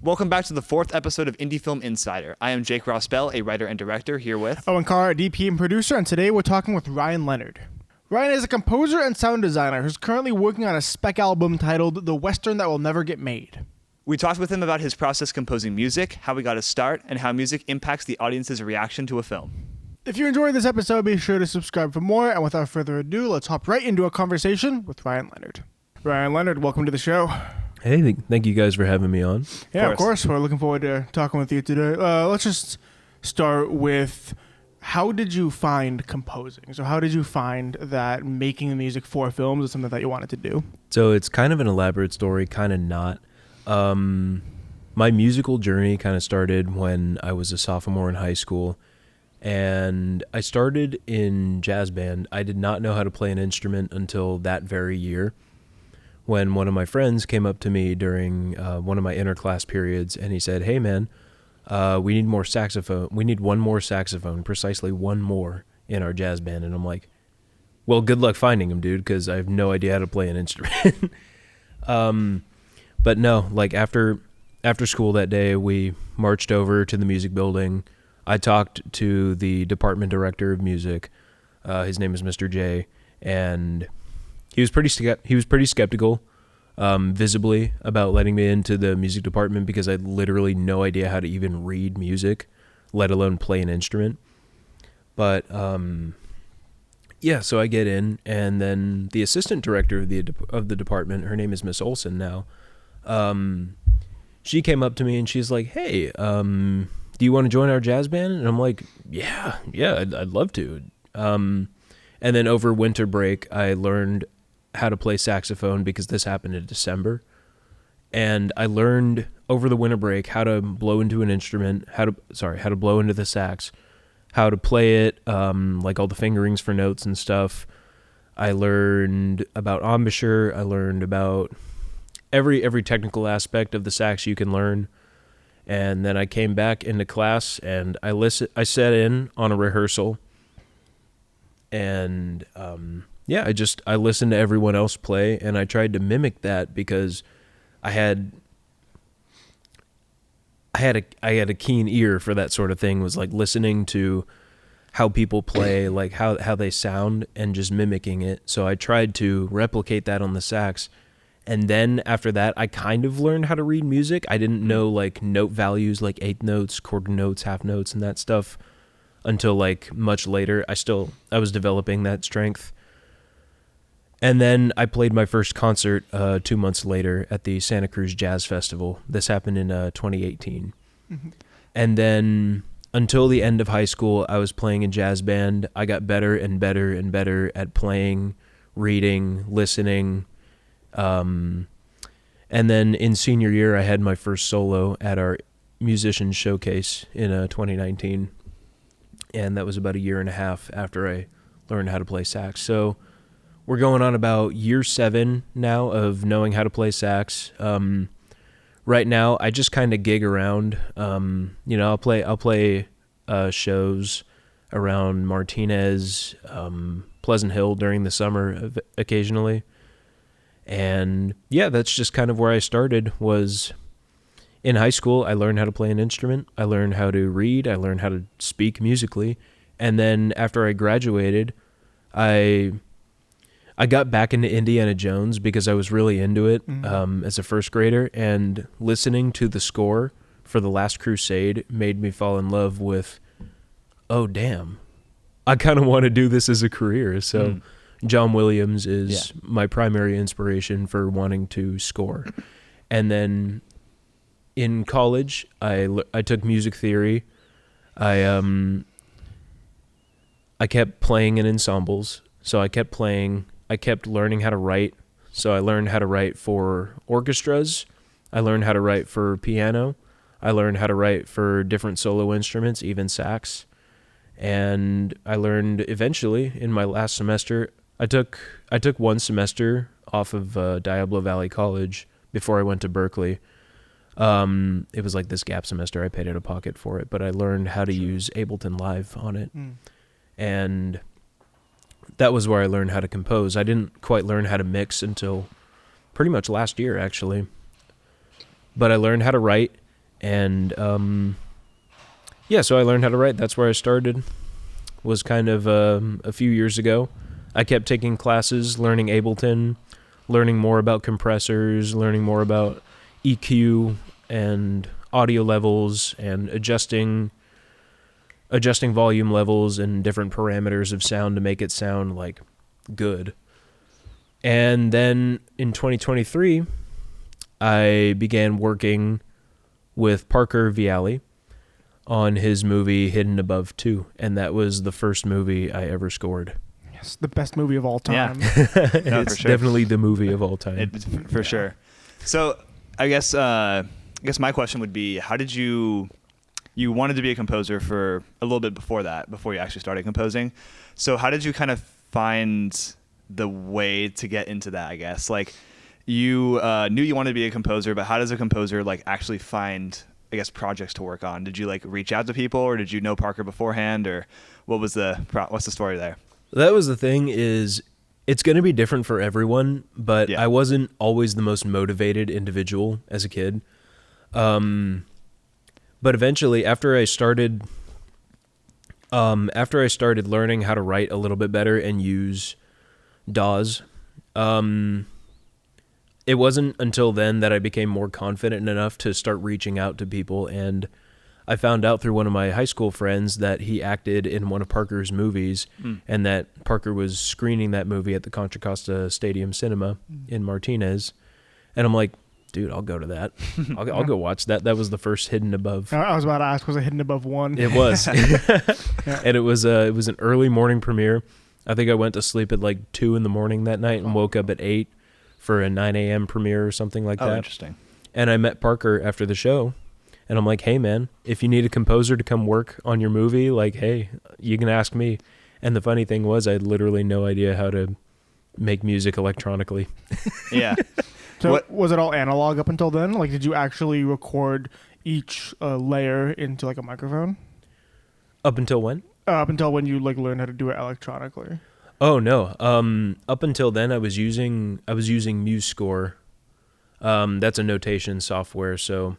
Welcome back to the fourth episode of IndieFilm Insider. I am Jake Rospel, a writer and director, here with Owen Carr, a DP and producer, and today we're talking with Ryan Leonard. Ryan is a composer and sound designer who's currently working on a spec album titled The Western That Will Never Get Made. We talked with him about his process composing music, how he got his start, and how music impacts the audience's reaction to a film. If you enjoyed this episode, be sure to subscribe for more, and without further ado, let's hop right into a conversation with Ryan Leonard. Ryan Leonard, welcome to the show. Hey, thank you guys for having me on. Yeah, of course. We're looking forward to talking with you today. Let's just start with, how did you find composing? So how did you find that making music for films is something that you wanted to do? So it's kind of an elaborate story, kind of not. My musical journey kind of started when I was a sophomore in high school, and I started in jazz band. I did not know how to play an instrument until that very year, when one of my friends came up to me during one of my interclass periods, and he said, "Hey man, we need more saxophone. We need one more saxophone, precisely one more in our jazz band." And I'm like, "Well, good luck finding him, dude, because I have no idea how to play an instrument." But no, like after school that day, we marched over to the music building. I talked to the department director of music. His name is Mr. J, and he was pretty skeptical, visibly, about letting me into the music department because I had literally no idea how to even read music, let alone play an instrument. But yeah, so I get in, and then the assistant director of the department, her name is Miss Olson now. She came up to me and she's like, "Hey, do you want to join our jazz band?" And I'm like, "Yeah, I'd love to." And then over winter break, I learned how to play saxophone because this happened in December. And I learned over the winter break how to blow into an instrument, how to blow into the sax, how to play it, like all the fingerings for notes and stuff. I learned about embouchure. I learned about every technical aspect of the sax you can learn. And then I came back into class and I sat in on a rehearsal, and I listened to everyone else play, and I tried to mimic that because I had a keen ear for that sort of thing, was like listening to how people play, like how they sound, and just mimicking it. So I tried to replicate that on the sax. And then after that, I kind of learned how to read music. I didn't know like note values, like eighth notes, quarter notes, half notes, and that stuff until like much later. I was developing that strength. And then I played my first concert 2 months later at the Santa Cruz Jazz Festival. This happened in 2018. Mm-hmm. And then until the end of high school, I was playing in jazz band. I got better and better and better at playing, reading, listening. And then in senior year, I had my first solo at our musician showcase in 2019. And that was about a year and a half after I learned how to play sax. So we're going on about year 7 now of knowing how to play sax. Right now, I just kind of gig around. I'll play shows around Martinez, Pleasant Hill during the summer occasionally. And yeah, that's just kind of where I started. Was in high school, I learned how to play an instrument. I learned how to read. I learned how to speak musically. And then after I graduated, I got back into Indiana Jones because I was really into it as a first grader, and listening to the score for The Last Crusade made me fall in love with, oh, damn, I kind of want to do this as a career. So John Williams is my primary inspiration for wanting to score. And then in college, I took music theory. I kept playing in ensembles, so I kept playing. I kept learning how to write. So I learned how to write for orchestras. I learned how to write for piano. I learned how to write for different solo instruments, even sax. And I learned eventually in my last semester, I took 1 semester off of Diablo Valley College before I went to Berkeley. It was like this gap semester. I paid out of pocket for it, but I learned how to use Ableton Live on it. And that was where I learned how to compose. I didn't quite learn how to mix until pretty much last year, actually. But I learned how to write, And yeah, so I learned how to write. That's where I started. Was kind of a few years ago. I kept taking classes, learning Ableton, learning more about compressors, learning more about EQ and audio levels, and adjusting volume levels and different parameters of sound to make it sound like good. And then in 2023, I began working with Parker Viali on his movie Hidden Above 2, and that was the first movie I ever scored. Yes, the best movie of all time. No, It's for sure. definitely the movie of all time. For sure. So I guess my question would be, how did you wanted to be a composer for a little bit before that, before you actually started composing. So how did you kind of find the way to get into that, I guess? Like, you knew you wanted to be a composer, but how does a composer like actually find, I guess, projects to work on? Did you like reach out to people, or did you know Parker beforehand, or what's the story there? That was the thing, is it's going to be different for everyone, but Yeah. I wasn't always the most motivated individual as a kid. But eventually, after I started learning how to write a little bit better and use DAWs, it wasn't until then that I became more confident enough to start reaching out to people. And I found out through one of my high school friends that he acted in one of Parker's movies, and that Parker was screening that movie at the Contra Costa Stadium Cinema in Martinez. And I'm like, dude, I'll go to that. I'll go watch that. That was the first Hidden Above. I was about to ask, was it Hidden Above 1? It was. And it was an early morning premiere. I think I went to sleep at like 2 in the morning that night and woke up at 8 for a 9 a.m. premiere or something like that. Oh, interesting. And I met Parker after the show, and I'm like, hey, man, if you need a composer to come work on your movie, like, hey, you can ask me. And the funny thing was, I had literally no idea how to make music electronically. Yeah. So was it all analog up until then? Like, did you actually record each layer into like a microphone? Up until when? Up until when you like learned how to do it electronically. Oh no. Up until then, I was using MuseScore. That's a notation software. So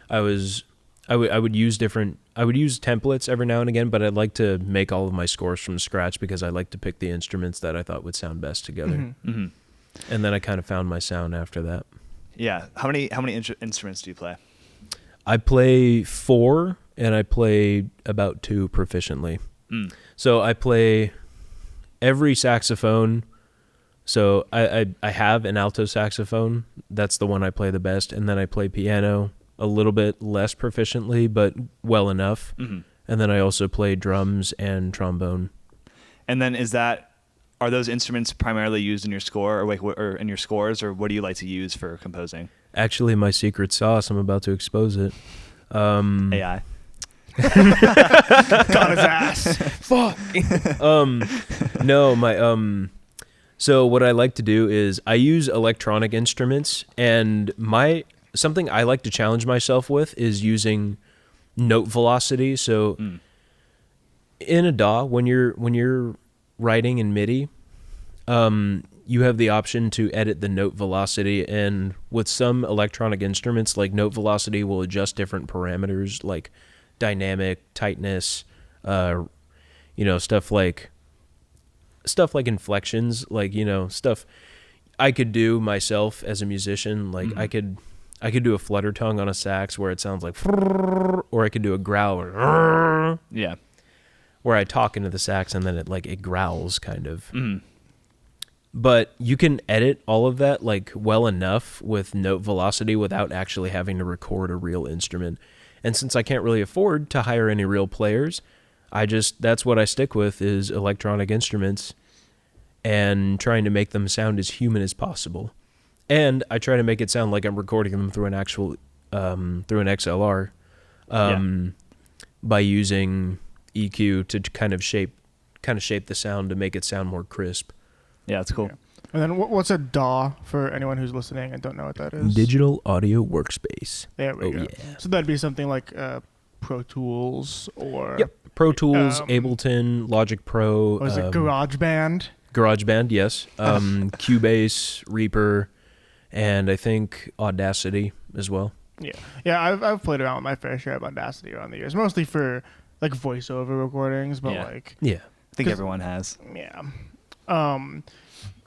I would use templates every now and again, but I'd like to make all of my scores from scratch because I like to pick the instruments that I thought would sound best together. Mm-hmm. Mm-hmm. And then I kind of found my sound after that. Yeah. How many instruments do you play? I play 4, and I play about 2 proficiently. So I play every saxophone. So I have an alto saxophone. That's the one I play the best. And then I play piano a little bit less proficiently, but well enough. Mm-hmm. And then I also play drums and trombone. And then are those instruments primarily used in your score, or in your scores, or what do you like to use for composing? Actually, my secret sauce, I'm about to expose it. AI. Got his ass. Fuck. No, so what I like to do is I use electronic instruments, and something I like to challenge myself with is using note velocity. So in a DAW, when you're writing in MIDI, you have the option to edit the note velocity, and with some electronic instruments, like note velocity will adjust different parameters like dynamic, tightness, stuff like inflections, like, stuff I could do myself as a musician. Like I could do a flutter tongue on a sax where it sounds like, or I could do a growl or, Yeah. where I talk into the sax and then it growls kind of. Mm. But you can edit all of that like well enough with note velocity without actually having to record a real instrument. And since I can't really afford to hire any real players, that's what I stick with is electronic instruments and trying to make them sound as human as possible. And I try to make it sound like I'm recording them through an actual through an XLR by using EQ to kind of shape the sound to make it sound more crisp. Yeah, that's cool. Yeah. And then what's a DAW for anyone who's listening and don't know what that is? Digital Audio Workspace. There we go. Yeah. So that'd be something like Pro Tools or Pro Tools, Ableton, Logic Pro. was it GarageBand? GarageBand, yes. Cubase, Reaper, and I think Audacity as well. Yeah. I've played around with my fair share of Audacity around the years, mostly for like voiceover recordings, but Yeah. like Yeah. I think 'Cause- everyone has. yeah.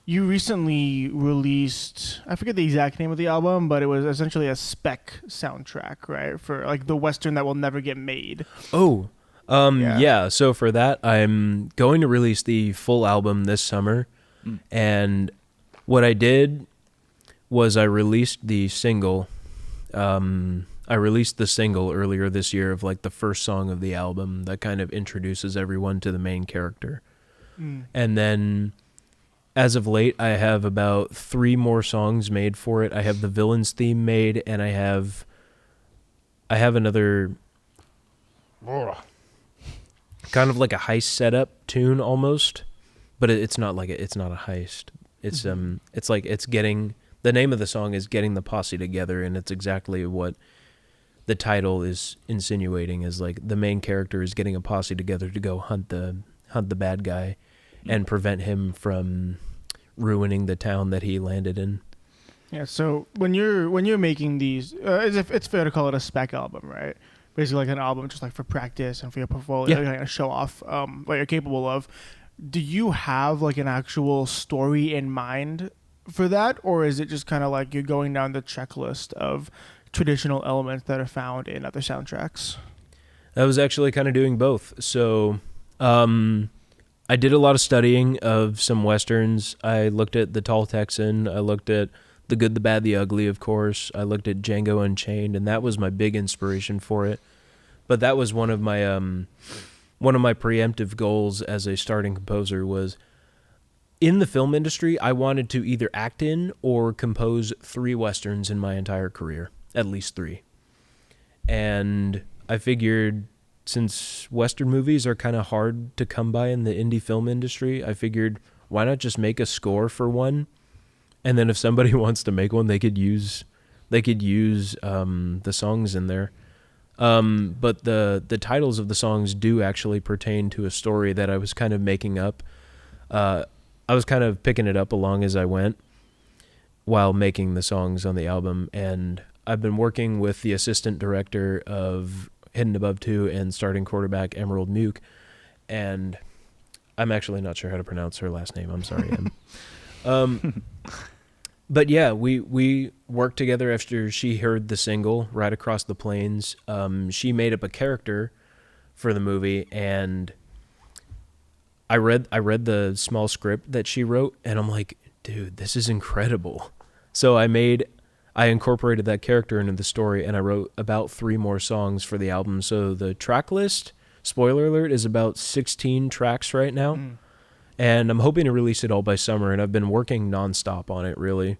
You recently released, I forget the exact name of the album, but it was essentially a spec soundtrack, right? For like the Western that will never get made. Oh, Yeah. yeah. So for that, I'm going to release the full album this summer. And what I did was I released the single. I released the single earlier this year of like the first song of the album that kind of introduces everyone to the main character. And then as of late, I have about 3 more songs made for it. I have the villain's theme made, and I have another kind of like a heist setup tune almost, but it's not like it's not a heist. It's it's like it's getting, the name of the song is Getting the Posse Together, and it's exactly what the title is insinuating, is like the main character is getting a posse together to go hunt the bad guy and prevent him from ruining the town that he landed in. Yeah. So when you're making these, it's fair to call it a spec album, right? Basically, like an album just like for practice and for your portfolio, Yeah. to kind of show off what you're capable of. Do you have like an actual story in mind for that, or is it just kind of like you're going down the checklist of traditional elements that are found in other soundtracks? I was actually kind of doing both. So I did a lot of studying of some Westerns. I looked at The Tall Texan. I looked at The Good, the Bad, the Ugly, of course. I looked at Django Unchained, and that was my big inspiration for it. But that was one of my preemptive goals as a starting composer was, in the film industry, I wanted to either act in or compose 3 Westerns in my entire career. At least 3. And I figured, since Western movies are kind of hard to come by in the indie film industry, I figured, why not just make a score for one? And then if somebody wants to make one, they could use the songs in there. But the titles of the songs do actually pertain to a story that I was kind of making up. I was kind of picking it up along as I went while making the songs on the album, and I've been working with the assistant director of Hidden Above 2 and starting quarterback Emerald Muke, and I'm actually not sure how to pronounce her last name. I'm sorry, Em. But yeah, we worked together after she heard the single, Right Across the Plains. She made up a character for the movie, and I read the small script that she wrote, and I'm like, dude, this is incredible. So I incorporated that character into the story, and I wrote about 3 more songs for the album. So the track list, spoiler alert, is about 16 tracks right now. And I'm hoping to release it all by summer, and I've been working nonstop on it, really.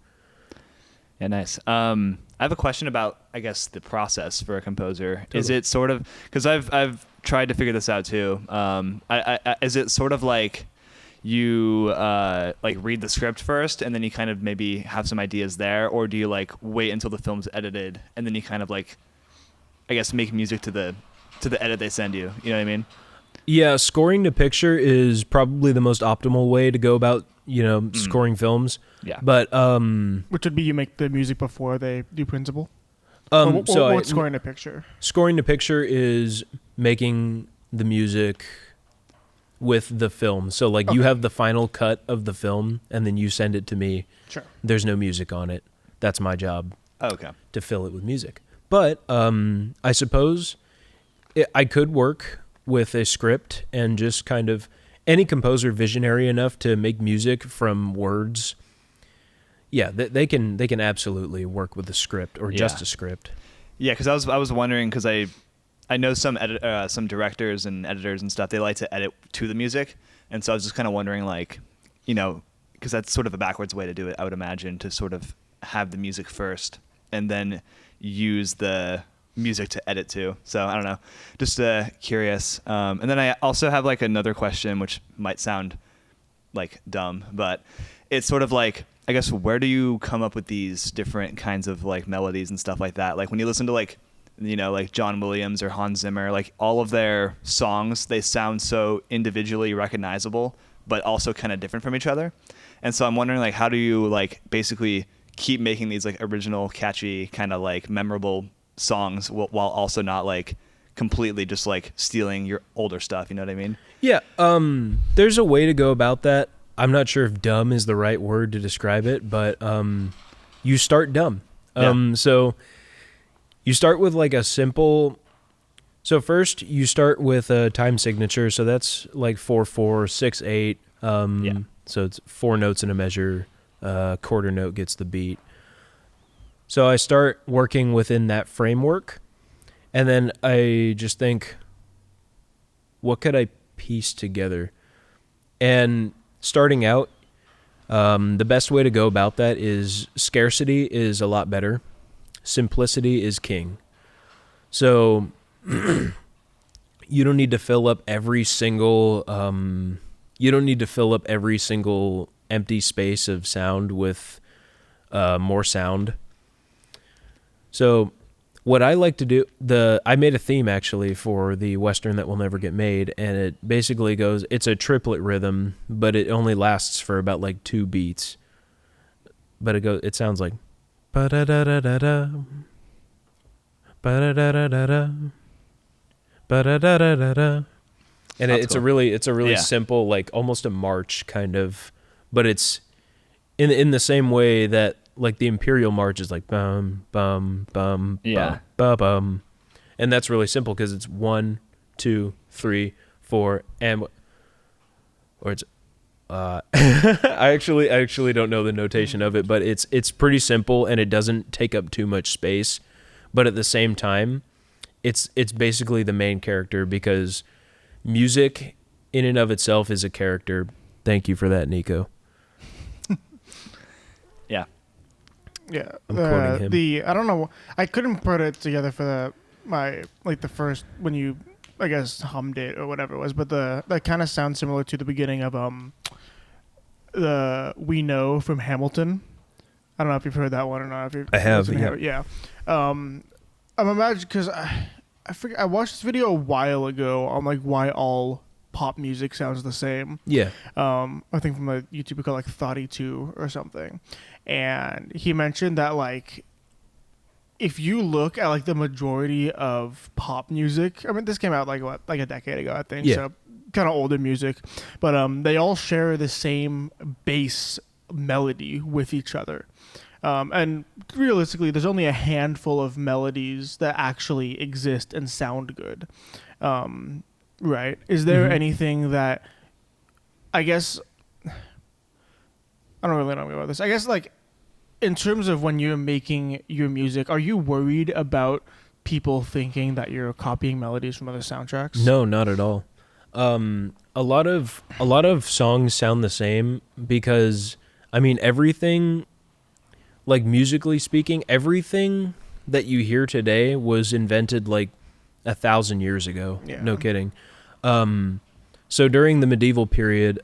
Yeah, nice. I have a question about, I guess, the process for a composer. Totally. Is it sort of, because I've tried to figure this out too. Is it sort of like you like read the script first and then you kind of maybe have some ideas there, or do you like wait until the film's edited and then you kind of like, I guess, make music to the edit they send you? You know what I mean? Yeah, scoring to picture is probably the most optimal way to go about, scoring films. Yeah. But Which would be you make the music before they do principal? what's What's scoring a picture? Scoring to picture is making the music with the film. So like you have the final cut of the film and then you send it to me. Sure. There's no music on it. That's my job. Oh, okay. To fill it with music. But I suppose I could work with a script and just kind of, any composer visionary enough to make music from words, yeah, they can absolutely work with a script or just a script. Yeah, because I was wondering, because I know some directors and editors and stuff, they like to edit to the music, and so I was just kind of wondering, like, because that's sort of a backwards way to do it, I would imagine, to sort of have the music first and then use the music to edit to. So I don't know, just curious. And then I also have like another question, which might sound like dumb, but it's sort of like, I guess, where do you come up with these different kinds of like melodies and stuff like that? Like when you listen to like John Williams or Hans Zimmer, like all of their songs, they sound so individually recognizable, but also kind of different from each other. And so I'm wondering, like, how do you like basically keep making these like original, catchy, kind of like memorable songs while also not like completely just like stealing your older stuff. You know what I mean? Yeah. There's a way to go about that. I'm not sure if dumb is the right word to describe it, but you start dumb. So you start with like a simple. So first you start with a time signature. So that's like 4/4, 6/8. So it's 4 notes in a measure. Quarter note gets the beat. So I start working within that framework, and then I just think, what could I piece together? And starting out, the best way to go about that is scarcity is a lot better. Simplicity is king. So you don't need to fill up every single empty space of sound with more sound. So what I like to do, I made a theme actually for the Western that will never get made, and it basically goes, it's a triplet rhythm, but it only lasts for about like 2 beats. But it sounds like ba-da-da-da-da-da, ba-da-da-da-da-da, ba-da-da-da-da-da. And it's cool. It's a really simple, like almost a march kind of, but it's in the same way that like the Imperial March is like bum bum bum bum bum bum, and that's really simple because it's 1, 2, 3, 4, and or it's I actually don't know the notation of it, but it's pretty simple and it doesn't take up too much space, but at the same time, it's basically the main character because music in and of itself is a character. Thank you for that, Nico. Yeah, I'm quoting him. I don't know. I couldn't put it together for the first when you I guess hummed it or whatever it was, but that kind of sounds similar to the beginning of the We Know from Hamilton. I don't know if you've heard that one or not. I have. Yeah. I'm imagining because I forget. I watched this video a while ago on like why all pop music sounds the same. Yeah. I think from a YouTuber called like Thoughty2 or something. And he mentioned that like if you look at like the majority of pop music, I mean this came out like a decade ago, I think. Yeah. So kind of older music. But they all share the same bass melody with each other. And realistically there's only a handful of melodies that actually exist and sound good. Right. Is there anything that I guess I don't really know about this. I guess like in terms of when you're making your music, are you worried about people thinking that you're copying melodies from other soundtracks? No, not at all. A lot of songs sound the same because I mean everything, like musically speaking, everything that you hear today was invented like 1,000 years ago. Yeah. No kidding. So during the medieval period,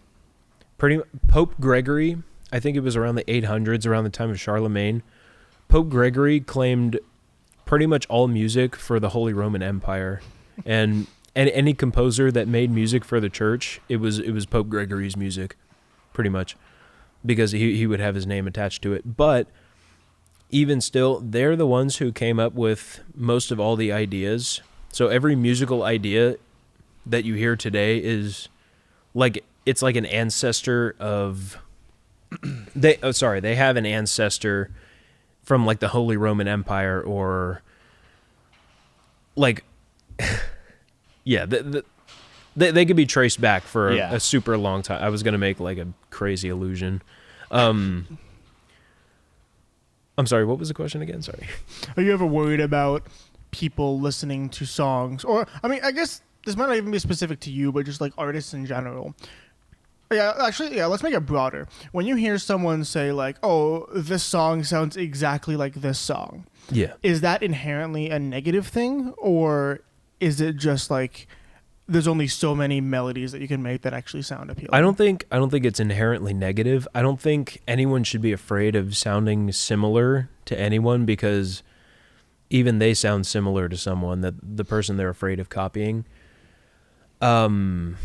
Pope Gregory, I think it was around the 800s, around the time of Charlemagne, Pope Gregory claimed pretty much all music for the Holy Roman Empire, and any composer that made music for the church, it was Pope Gregory's music, pretty much, because he would have his name attached to it. But even still, they're the ones who came up with most of all the ideas. So every musical idea that you hear today is like it's like an ancestor of they have an ancestor from like the Holy Roman Empire or like yeah, they could be traced back for a super long time. I was going to make like a crazy illusion. I'm sorry, what was the question again? Sorry. Are you ever worried about people listening to songs? Or, I mean, I guess this might not even be specific to you, but just like artists in general. Yeah, actually, let's make it broader. When you hear someone say like, oh, this song sounds exactly like this song. Yeah. Is that inherently a negative thing? Or is it just like there's only so many melodies that you can make that actually sound appealing? I don't think it's inherently negative. I don't think anyone should be afraid of sounding similar to anyone because even they sound similar to someone, that the person they're afraid of copying. But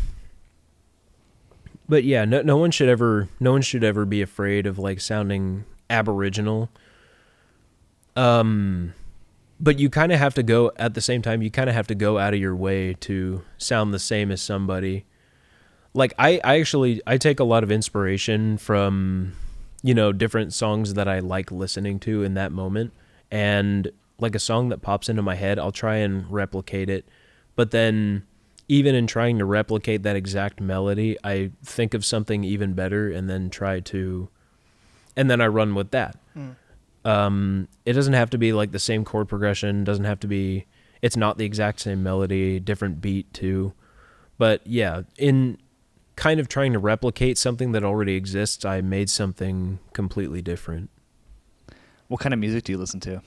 yeah, no one should ever be afraid of like sounding aboriginal. but you kind of have to go at the same time. You kind of have to go out of your way to sound the same as somebody. Like I take a lot of inspiration from, different songs that I like listening to in that moment. And like a song that pops into my head, I'll try and replicate it. But then even in trying to replicate that exact melody, I think of something even better and then I run with that. It doesn't have to be like the same chord progression, it's not the exact same melody, different beat too. But yeah, in kind of trying to replicate something that already exists, I made something completely different. What kind of music do you listen to?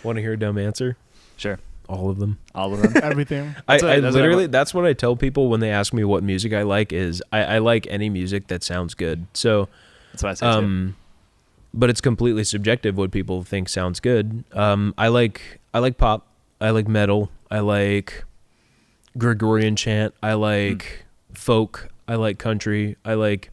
Want to hear a dumb answer? Sure. All of them. Everything. That's what I tell people when they ask me what music I like is I like any music that sounds good. So that's what I say too. But it's completely subjective what people think sounds good. I like pop. I like metal. I like Gregorian chant. I like folk. I like country. I like,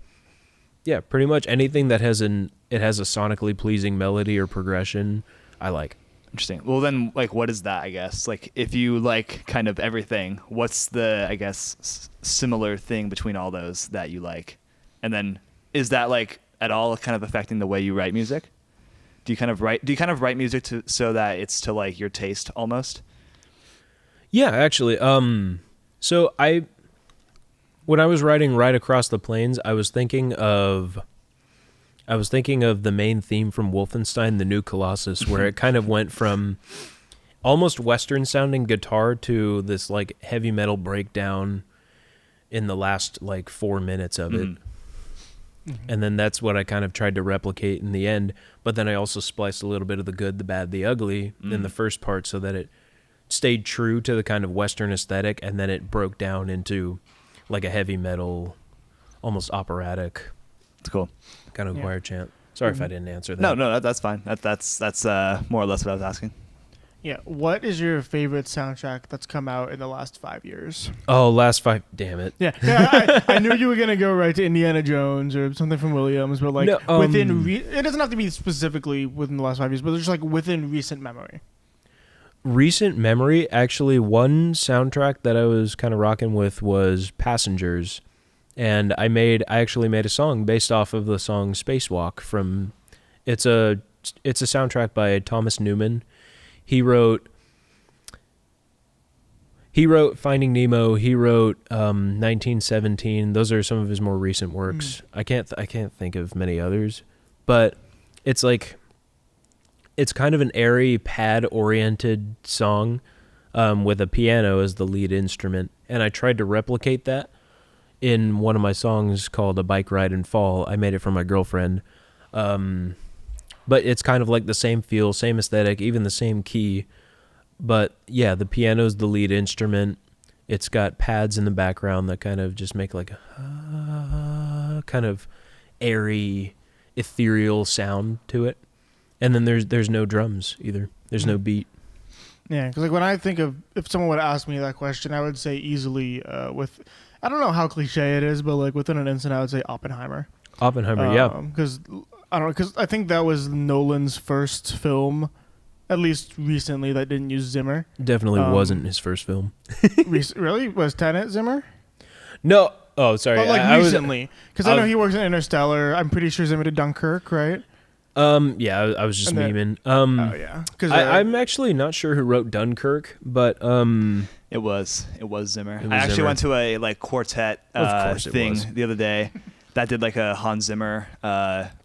pretty much anything that has a sonically pleasing melody or progression. I like. Interesting. Well, then, like, what is that? I guess, like, if you like kind of everything, what's the, I guess, similar thing between all those that you like? And then, is that like at all kind of affecting the way you write music? Do you kind of write music so that it's to like your taste almost? Yeah, actually. So when I was writing Right Across the Plains, I was thinking of the main theme from Wolfenstein: The New Colossus, where it kind of went from almost Western sounding guitar to this like heavy metal breakdown in the last like 4 minutes of it. And then that's what I kind of tried to replicate in the end. But then I also spliced a little bit of the good, the bad, the ugly in the first part so that it stayed true to the kind of Western aesthetic, and then it broke down into like a heavy metal, almost operatic. It's cool. Kind of choir chant. Sorry if I didn't answer that. No, that's fine. That's more or less what I was asking. Yeah. What is your favorite soundtrack that's come out in the last 5 years? Oh, last 5. Damn it. Yeah. I knew you were gonna go right to Indiana Jones or something from Williams, but like it doesn't have to be specifically within the last 5 years, but just like within recent memory. Recent memory, actually, one soundtrack that I was kind of rocking with was Passengers. And I actually made a song based off of the song Spacewalk from, it's a soundtrack by Thomas Newman. He wrote Finding Nemo. He wrote 1917. Those are some of his more recent works. I can't think of many others, but it's kind of an airy pad-oriented song with a piano as the lead instrument, and I tried to replicate that in one of my songs called A Bike Ride and Fall. I made it for my girlfriend. But it's kind of like the same feel, same aesthetic, even the same key. But yeah, the piano's the lead instrument. It's got pads in the background that kind of just make like a kind of airy, ethereal sound to it. And then there's no drums either. There's no beat. Yeah, because like when I think of, if someone would ask me that question, I would say easily with, I don't know how cliche it is, but like within an instant, I would say Oppenheimer. Yeah. Because I think that was Nolan's first film, at least recently, that didn't use Zimmer. Definitely wasn't his first film. Really? Was Tenet Zimmer? No. Oh, sorry. But like recently, because I know he works in Interstellar. I'm pretty sure Zimmer did Dunkirk, right? Yeah, I was just memeing. Oh yeah, because I'm actually not sure who wrote Dunkirk, but it was Zimmer. Was I actually Zimmer. went to a like quartet thing the other day that did like a Hans Zimmer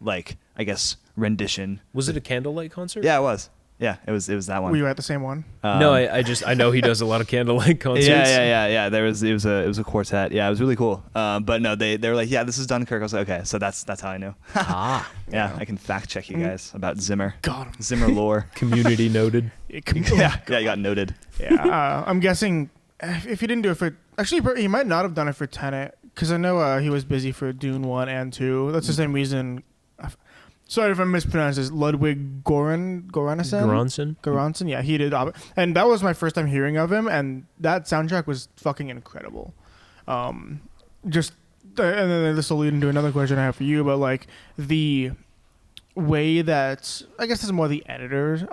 like I guess rendition. Was it a candlelight concert? Yeah, it was. Yeah, it was that one. Were you at the same one? No, I know he does a lot of candlelight concerts. Yeah. It was a quartet. Yeah, it was really cool. But no, they were like, yeah, this is Dunkirk. I was like, okay, so that's how I know. Yeah, I can fact check you guys about Zimmer. Got him. Zimmer lore. Community noted. Yeah, you got noted. Yeah, I'm guessing if he didn't do it for, actually he might not have done it for Tenet, because I know he was busy for Dune 1 and 2. That's the same reason. Sorry if I mispronounced this. Ludwig Göransson. Yeah, he did. And that was my first time hearing of him, and that soundtrack was fucking incredible. And then this will lead into another question I have for you, but like the way that I guess it's more the editor,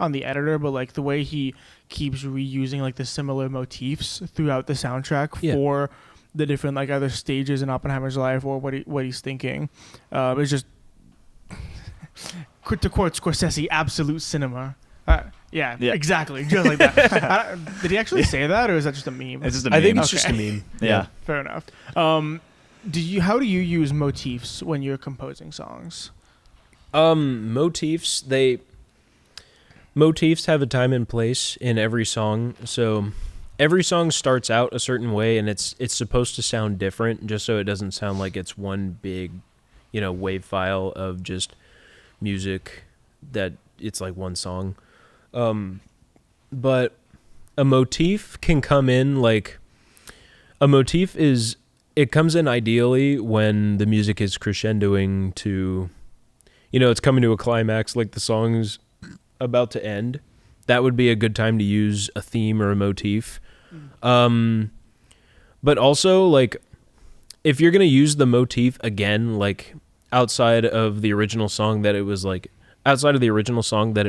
but like the way he keeps reusing like the similar motifs throughout the soundtrack for the different like either stages in Oppenheimer's life or what he's thinking. It's just to quote Scorsese, absolute cinema. Yeah, exactly, just like that. Did he actually say that, or is that just a meme? It's just a meme. I think it's just a meme. Yeah, fair enough. How do you use motifs when you're composing songs? Motifs have a time and place in every song. So every song starts out a certain way, and it's supposed to sound different, just so it doesn't sound like it's one big, wave file of just music that it's like one song. But a motif can come in it comes in ideally when the music is crescendoing to, it's coming to a climax, like the song's about to end. That would be a good time to use a theme or a motif. But also, like, if you're going to use the motif again, like, outside of the original song that it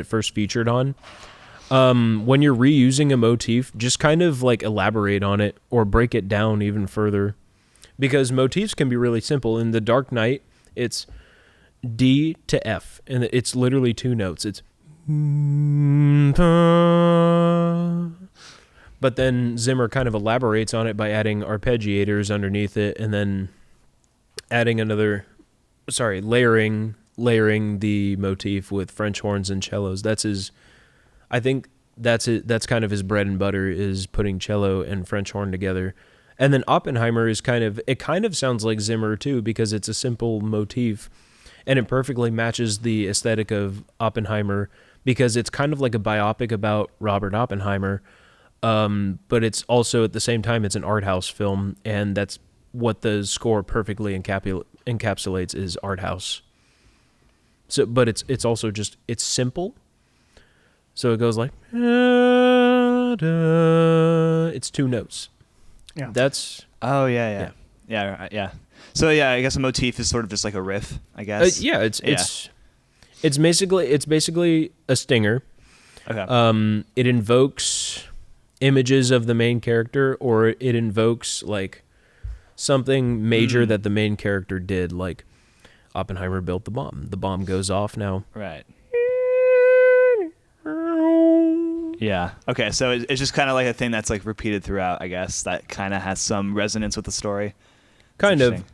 first featured on, when you're reusing a motif, just kind of, like, elaborate on it or break it down even further. Because motifs can be really simple. In The Dark Knight, it's D to F, and it's literally two notes. It's but then Zimmer kind of elaborates on it by adding arpeggiators underneath it, and then layering the motif with French horns and cellos. I think that's kind of his bread and butter, is putting cello and French horn together. And then Oppenheimer is kind of sounds like Zimmer too, because it's a simple motif, and it perfectly matches the aesthetic of Oppenheimer, because it's kind of like a biopic about Robert Oppenheimer, but it's also at the same time it's an art house film, and that's what the score perfectly encapsulates, is art house. So, but it's also just, it's simple. So it goes like, it's two notes. Yeah. That's. Oh yeah. So yeah, I guess a motif is sort of just like a riff, I guess. It's basically a stinger. Okay. It invokes images of the main character, or it invokes like something major that the main character did, like Oppenheimer built the bomb. The bomb goes off now. Right. Yeah. Okay. So it's just kind of like a thing that's like repeated throughout, I guess, that kind of has some resonance with the story. Kind of.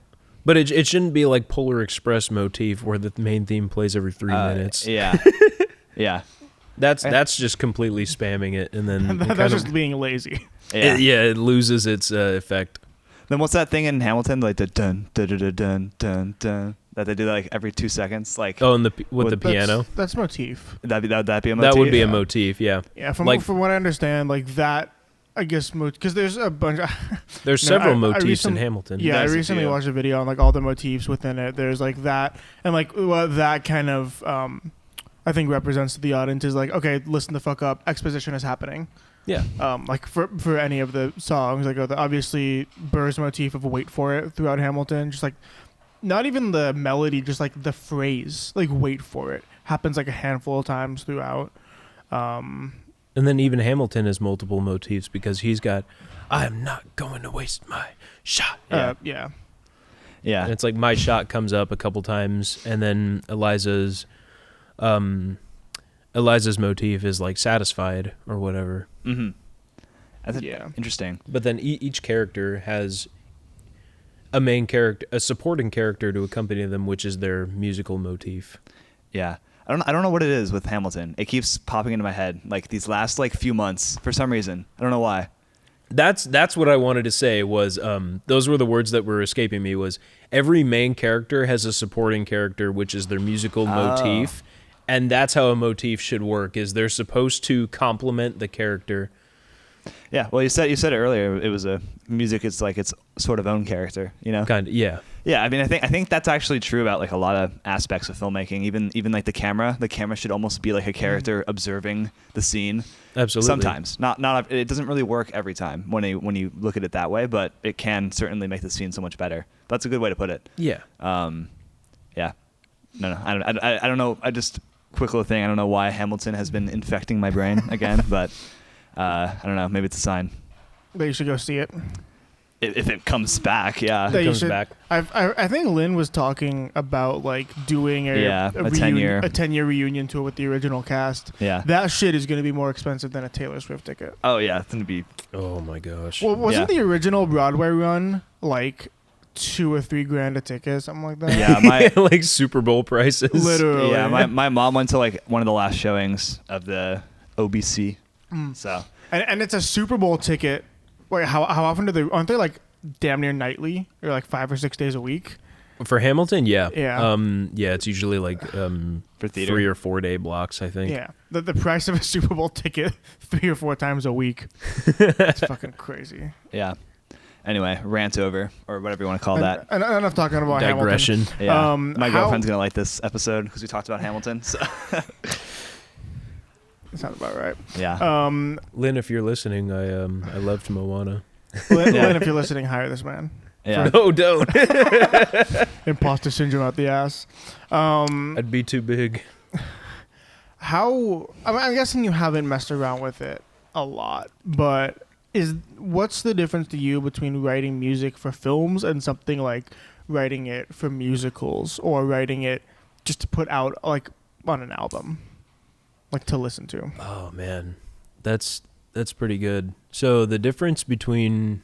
But it shouldn't be like Polar Express motif where the main theme plays every 3 minutes. Yeah. Yeah. That's just completely spamming it, and then that's just being lazy. Yeah. It loses its effect. Then what's that thing in Hamilton, like the dun dun dun dun dun dun, that they do like every 2 seconds, like and with the piano. That's motif. Would that be a motif? That would be a motif, yeah. Yeah, from what I understand, like that, I guess, because there's a bunch. There's several motifs in Hamilton. Yeah, I recently watched a video on like all the motifs within it. There's like that, and like what that kind of I think represents to the audience is like, okay, listen the fuck up, exposition is happening. Yeah. Like for any of the songs, like obviously Burr's motif of "Wait for It" throughout Hamilton, just like not even the melody, just like the phrase, like "Wait for it" happens like a handful of times throughout. And then even Hamilton has multiple motifs, because he's got, "I am not going to waste my shot." Yeah. And it's like "My shot" comes up a couple times, and then Eliza's motif is like "satisfied" or whatever. Mm-hmm. That's interesting. But then each character has a main character, a supporting character to accompany them, which is their musical motif. Yeah. I don't know what it is with Hamilton. It keeps popping into my head like these last like few months for some reason. I don't know why. That's what I wanted to say was those were the words that were escaping me, was every main character has a supporting character, which is their musical motif, and that's how a motif should work, is they're supposed to complement the character. Yeah, well, you said it earlier. It was a music. It's like its sort of own character, you know. Kind of, yeah. Yeah, I mean, I think that's actually true about like a lot of aspects of filmmaking. Even like the camera. The camera should almost be like a character observing the scene. Absolutely. Sometimes, not. It doesn't really work every time when you look at it that way, but it can certainly make the scene so much better. That's a good way to put it. Yeah. Yeah. no. I don't know. I just quick little thing. I don't know why Hamilton has been infecting my brain again, but I don't know. Maybe it's a sign. That you should go see it. If it comes back, yeah. That you comes should- back. I think Lynn was talking about like doing a 10-year reunion tour with the original cast. Yeah. That shit is going to be more expensive than a Taylor Swift ticket. Oh yeah, it's gonna be. Oh my gosh. Well, wasn't Yeah. the original Broadway run like $2,000 or $3,000 a ticket, something like that? Yeah, my like Super Bowl prices. Literally. yeah, my mom went to like one of the last showings of the OBC. So And it's a Super Bowl ticket. Wait, how often aren't they like damn near nightly or like 5 or 6 days a week? For Hamilton, yeah. Yeah. Yeah, it's usually like for theater, 3 or 4 day blocks, I think. Yeah. The price of a Super Bowl ticket 3 or 4 times a week. It's fucking crazy. yeah. Anyway, rant over or whatever you want to call that. And enough talking about Digression. Hamilton. Yeah, my how- girlfriend's gonna like this episode because we talked about Hamilton. So Sounds about right. yeah, Lynn, if you're listening, I loved Moana. Lynn, Yeah. Lynn, if you're listening, hire this man. yeah. No, don't. Imposter syndrome out the ass. I'd be too big. I'm guessing you haven't messed around with it a lot, but what's the difference to you between writing music for films and something like writing it for musicals or writing it just to put out like on an album, like to listen to? Oh man, that's pretty good. So the difference between,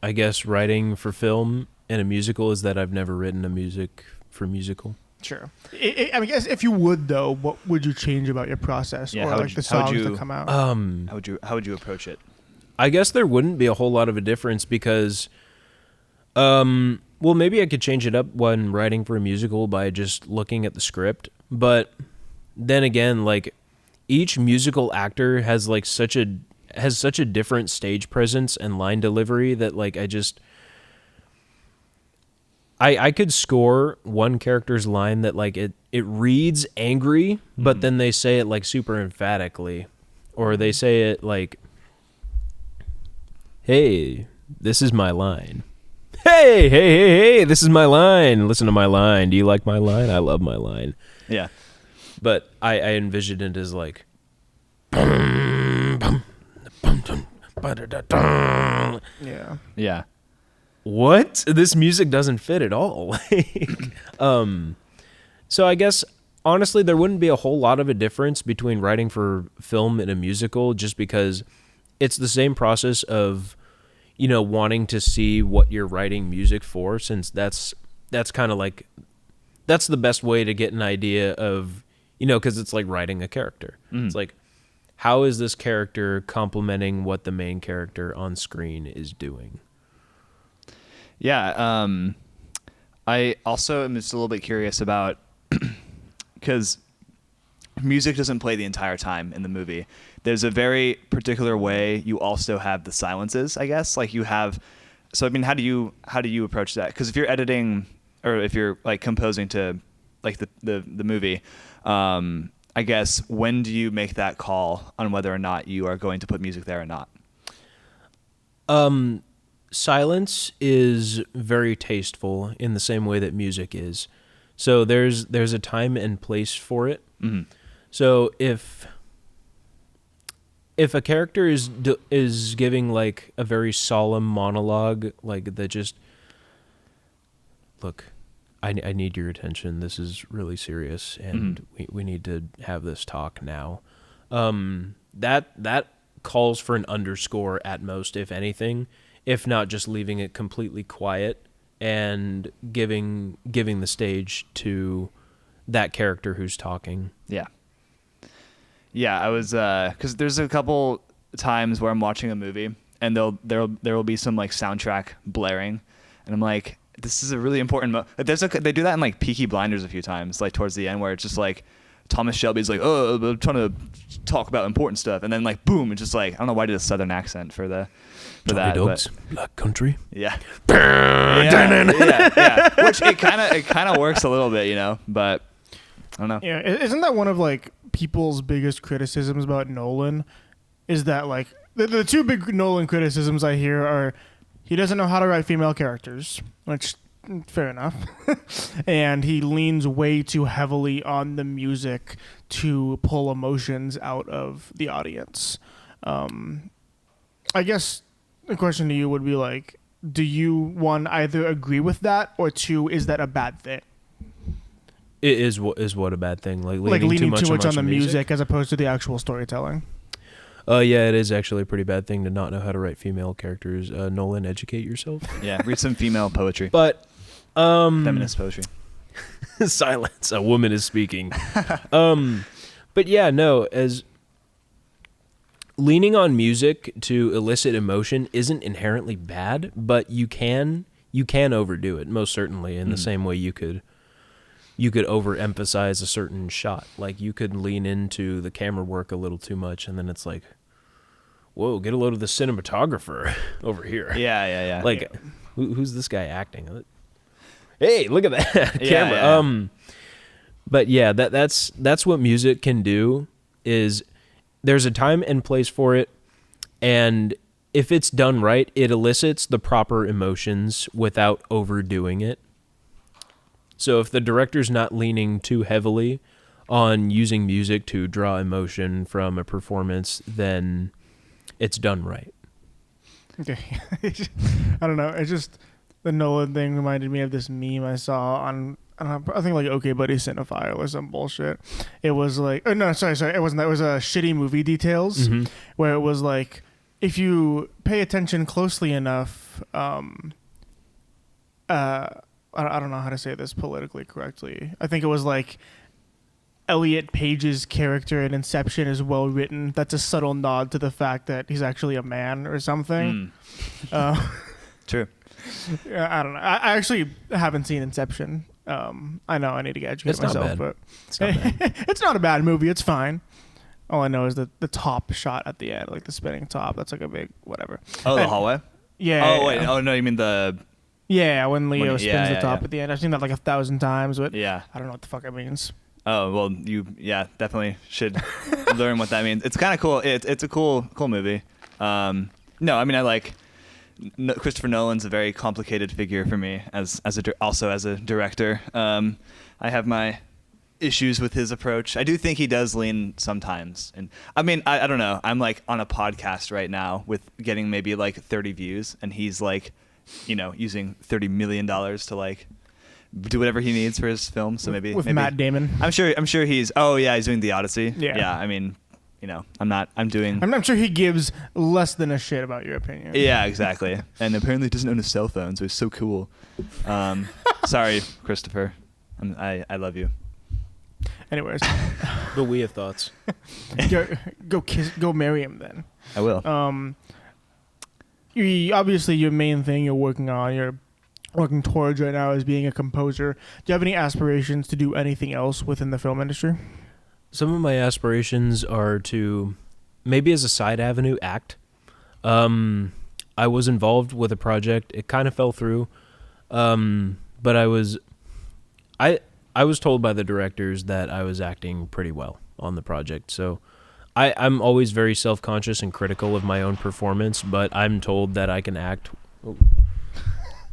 I guess, writing for film and a musical is that I've never written a music for musical. Sure. I guess if you would though, what would you change about your process Yeah, or how like would the you- how would songs you- that come out? How would you approach it? I guess there wouldn't be a whole lot of a difference because, well, maybe I could change it up when writing for a musical by just looking at the script. But then again, like each musical actor has like such a different stage presence and line delivery that like I could score one character's line that like it reads angry, but then they say it like super emphatically, or they say it like, "Hey, this is my line. Hey, this is my line. Listen to my line. Do you like my line? I love my line." Yeah, But I envisioned it as like, Yeah. yeah, what? This music doesn't fit at all. So I guess honestly there wouldn't be a whole lot of a difference between writing for film and a musical, just because it's the same process of, you know, wanting to see what you're writing music for, since that's kind of like, that's the best way to get an idea of, you know, because it's like writing a character. It's like, how is this character complementing what the main character on screen is doing? yeah. I also am just a little bit curious about because music doesn't play the entire time in the movie. There's a very particular way you also have the silences, I guess. Like you have, so I mean, how do you approach that? Because if you're editing or if you're like composing to like the movie, I guess when do you make that call on whether or not you are going to put music there or not? Silence is very tasteful in the same way that music is. So there's a time and place for it. Mm-hmm. So if a character is giving like a very solemn monologue, like that just, look, I need your attention. This is really serious, and we need to have this talk now. That calls for an underscore at most, if anything, if not just leaving it completely quiet and giving the stage to that character who's talking. Yeah. Yeah, I was because there's a couple times where I'm watching a movie and there will be some like soundtrack blaring, and I'm like, this is a really important they do that in like Peaky Blinders a few times, like towards the end, where it's just like Thomas Shelby's like, oh, I'm trying to talk about important stuff, and then like boom, it's just like, I don't know why I did a southern accent for that. Dogs, Black Country. Yeah. yeah. Which it kind of works a little bit, you know, but I don't know. Yeah, isn't that one of like people's biggest criticisms about Nolan? Is that like the two big Nolan criticisms I hear are he doesn't know how to write female characters, which fair enough. And he leans way too heavily on the music to pull emotions out of the audience. I guess the question to you would be like, do you, one, either agree with that, or two, is that a bad thing? It is what a bad thing? Like leaning too much on the music as opposed to the actual storytelling. Yeah, it is actually a pretty bad thing to not know how to write female characters. Nolan, educate yourself. Yeah, read some female poetry. But feminist poetry. Silence. A woman is speaking. But yeah, no, as leaning on music to elicit emotion isn't inherently bad, but you can overdo it, most certainly, in the same way you could overemphasize a certain shot. Like, you could lean into the camera work a little too much, and then it's like, whoa, get a load of the cinematographer over here. Yeah. Like, who's this guy acting? Hey, look at that camera. Yeah. But yeah, that's what music can do, is there's a time and place for it, and if it's done right, it elicits the proper emotions without overdoing it. So if the director's not leaning too heavily on using music to draw emotion from a performance, then it's done right. Okay. I don't know. It's just the Nolan thing reminded me of this meme I saw on, I think like OK Buddy Cinephile or some bullshit. It was like, oh, no, sorry. It wasn't that. It was Shitty Movie Details, where it was like, if you pay attention closely enough, I don't know how to say this politically correctly. I think it was like Elliot Page's character in Inception is well written. That's a subtle nod to the fact that he's actually a man or something. True. I don't know. I actually haven't seen Inception. I know I need to get educated myself, but it's not bad. it's not a bad movie. It's fine. All I know is that the top shot at the end, like the spinning top, that's like a big whatever. Oh, the hallway? Yeah. Oh, wait. Oh, no, you mean the... Yeah, when Leo spins the top yeah. at the end. I've seen that like 1,000 times, but Yeah. I don't know what the fuck it means. Oh, well, you definitely should learn what that means. It's kind of cool. It's a cool movie. No, I mean, I like... Christopher Nolan's a very complicated figure for me also as a director. I have my issues with his approach. I do think he does lean sometimes, and I mean, I don't know. I'm like on a podcast right now with getting maybe like 30 views, and he's like, using $30 million to like do whatever he needs for his film. So maybe Matt Damon. I'm sure he's. Oh yeah, he's doing The Odyssey. Yeah. I mean, I'm sure he gives less than a shit about your opinion. Yeah, exactly. And apparently doesn't own a cell phone, so he's so cool. Sorry, Christopher. I love you. Anyways, But we have thoughts. go marry him then. I will. Obviously your main thing you're working towards right now is being a composer. Do you have any aspirations to do anything else within the film industry? Some of my aspirations are to, maybe as a side avenue, act. I was involved with a project. It kind of fell through. But I was told by the directors that I was acting pretty well on the project. So I'm always very self-conscious and critical of my own performance, but I'm told that I can act.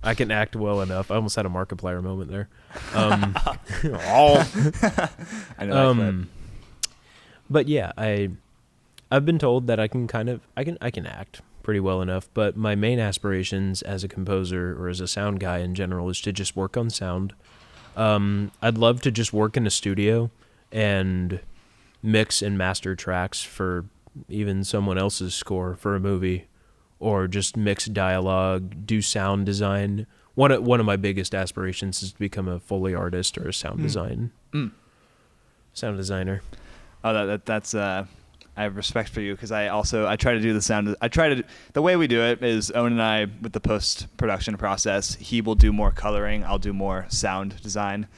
I can act well enough. I almost had a Markiplier moment there. I know. But yeah, I've been told that I can act pretty well enough, but my main aspirations as a composer or as a sound guy in general is to just work on sound. I'd love to just work in a studio and mix and master tracks for even someone else's score for a movie, or just mix dialogue, do sound design. One of my biggest aspirations is to become a Foley artist or a sound designer. Oh, that's I have respect for you, because I try to do the sound. The way we do it is Owen and I, with the post-production process, he will do more coloring, I'll do more sound design.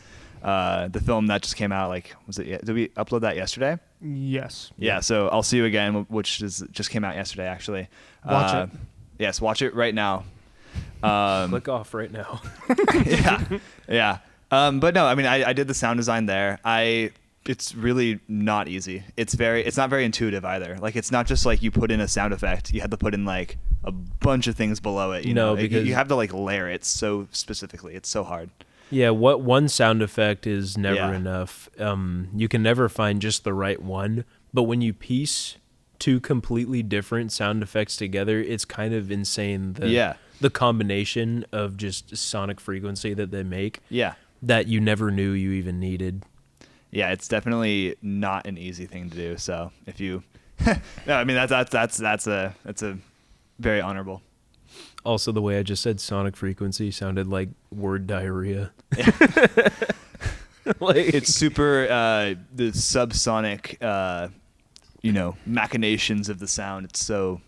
The film that just came out, did we upload that yesterday? Yes. Yeah, so I'll See You Again, which just came out yesterday, actually. Watch it. Yes, watch it right now. Click off right now. Yeah. But no, I mean, I did the sound design there. It's really not easy. It's not very intuitive either. Like, it's not just like you put in a sound effect. You have to put in like a bunch of things below it. You No, know, because- you have to like layer it so specifically. It's so hard. Yeah, what one sound effect is never Yeah. enough. You can never find just the right one, but when you piece two completely different sound effects together, it's kind of insane. The combination of just sonic frequency that they make Yeah. that you never knew you even needed. Yeah, it's definitely not an easy thing to do. So if you, no, I mean that's a very honorable. Also, the way I just said sonic frequency sounded like word diarrhea. Like It's super the subsonic, machinations of the sound. It's so,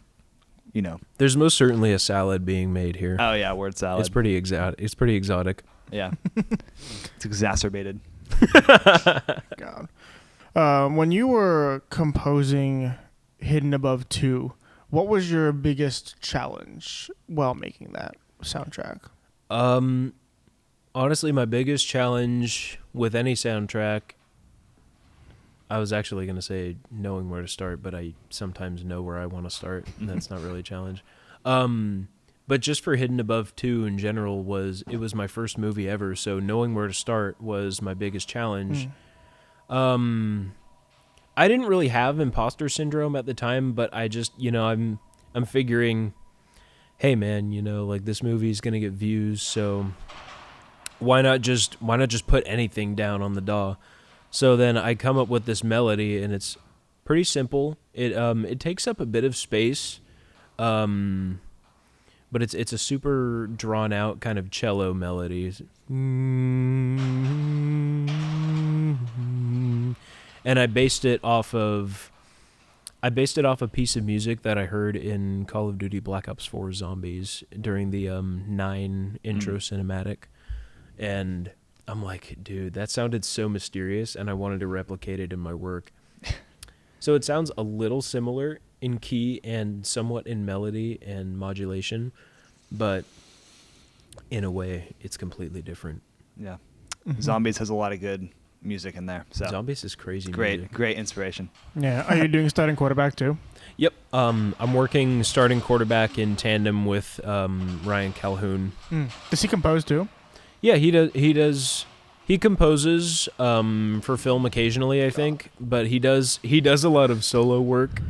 there's most certainly a salad being made here. Oh yeah, word salad. It's pretty exotic. It's pretty exotic. Yeah, it's exacerbated. God. When you were composing Hidden Above 2, what was your biggest challenge while making that soundtrack? Honestly, my biggest challenge with any soundtrack, I was actually going to say knowing where to start, but I sometimes know where I want to start, and that's not really a challenge. But just for Hidden Above 2 in general, it was my first movie ever, so knowing where to start was my biggest challenge. I didn't really have imposter syndrome at the time, but I just, I'm figuring, hey man, like this movie's going to get views, so why not just put anything down on the DAW? So then I come up with this melody, and it's pretty simple. It takes up a bit of space, but it's a super drawn out kind of cello melody. And I based it off a piece of music that I heard in Call of Duty Black Ops 4 Zombies during the 9 intro cinematic. And I'm like, dude, that sounded so mysterious, and I wanted to replicate it in my work. So it sounds a little similar in key and somewhat in melody and modulation, but in a way, it's completely different. Yeah, Zombies has a lot of good music in there. So Zombies is crazy great, music. great inspiration. Yeah. Are you doing starting quarterback too? Yep. I'm working starting quarterback in tandem with Ryan Calhoun. Does he compose too? Yeah, he does. He composes for film occasionally, I think, but he does a lot of solo work.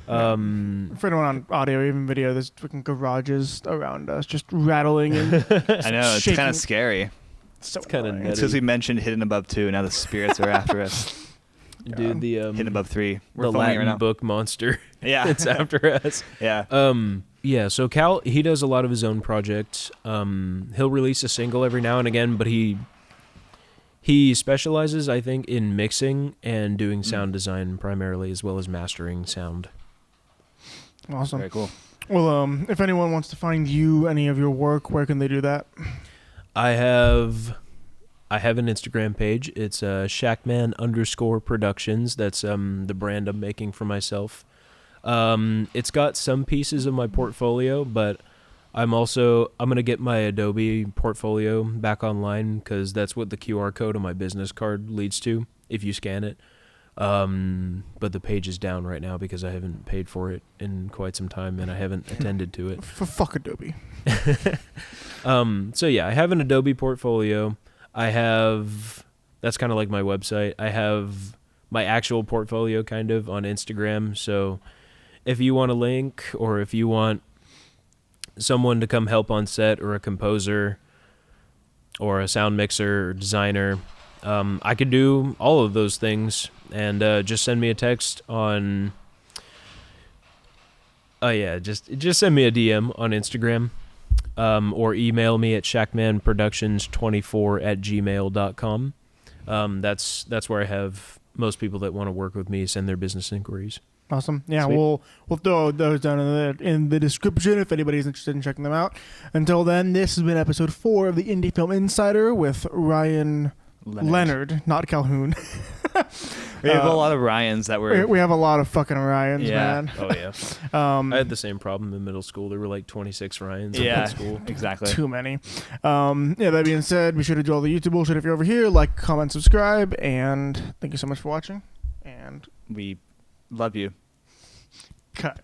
For anyone on audio, or even video, there's freaking garages around us just rattling and I know, it's shaking. kind of scary. So It's kinda annoying. nutty. It's because we mentioned Hidden Above 2, now the spirits are after us. Dude, the Hidden Above 3. We're the filming it Latin right now. book monster. Yeah. It's after us. Yeah. Yeah, so Cal, he does a lot of his own projects. He'll release a single every now and again, but he specializes, I think, in mixing and doing sound design primarily, as well as mastering sound. Awesome. Very cool. Well, if anyone wants to find you, any of your work, where can they do that? I have an Instagram page. It's Shackman_Productions. That's the brand I'm making for myself. It's got some pieces of my portfolio, but I'm going to get my Adobe portfolio back online, because that's what the QR code on my business card leads to if you scan it. But the page is down right now because I haven't paid for it in quite some time, and I haven't attended to it. For fuck Adobe. So yeah, I have an Adobe portfolio. That's kind of like my website. I have my actual portfolio kind of on Instagram. So if you want a link, or if you want someone to come help on set, or a composer, or a sound mixer, or designer, I could do all of those things. And just send me a text on... just send me a DM on Instagram. Or email me at shackmanproductions24@gmail.com. That's where I have most people that want to work with me send their business inquiries. Awesome. Yeah, Sweet. we'll throw those down in the description if anybody's interested in checking them out. Until then, this has been episode 4 of the IndieFilm Insider with Ryan Leonard, not Calhoun. We have a lot of Ryans that were... We have a lot of fucking Ryans, Yeah. man. Oh, yeah. I had the same problem in middle school. There were like 26 Ryans in Yeah, middle school. exactly. Too many. That being said, be sure to do all the YouTube bullshit if you're over here. Like, comment, subscribe, and thank you so much for watching. And We love you. cut.